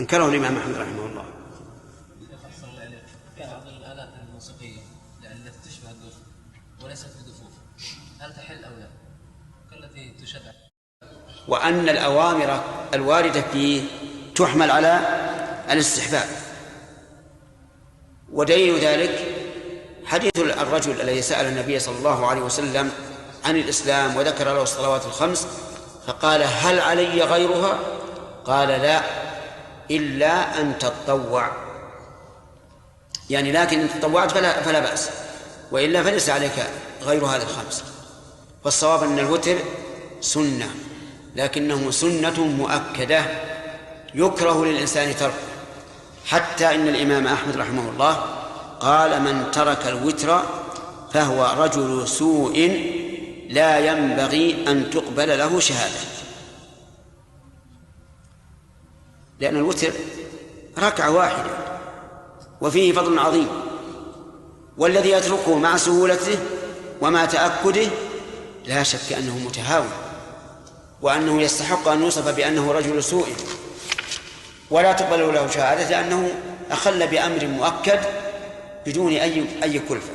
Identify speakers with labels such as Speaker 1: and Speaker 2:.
Speaker 1: أنكره الإمام أحمد رحمه الله.
Speaker 2: بعض الآلات الموسيقية التي تشبه الدف وليست بدفوف هل تحل أو لا كالتي تشبه؟
Speaker 1: وأن الأوامر الواردة فيه تحمل على الاستحباب، ودليل ذلك حديث الرجل الذي سأل النبي صلى الله عليه وسلم عن الإسلام وذكر له الصلوات الخمس فقال هل علي غيرها؟ قال لا إلا أن تتطوع، يعني لكن إن تطوعت فلا بأس، وإلا فليس عليك غير هذه الخمس. فالصواب أن الوتر سنة، لكنه سنة مؤكدة يكره للإنسان تركه، حتى إن الإمام أحمد رحمه الله قال من ترك الوتر فهو رجل سوء لا ينبغي أن تقبل له شهادة، لأن الوتر ركعة واحدة وفيه فضل عظيم، والذي يتركه مع سهولته ومع تأكده لا شك أنه متهاون وأنه يستحق أن يوصف بأنه رجل سوء ولا تقبل له شهادة، لأنه أخل بأمر مؤكد بدون أي كلفة.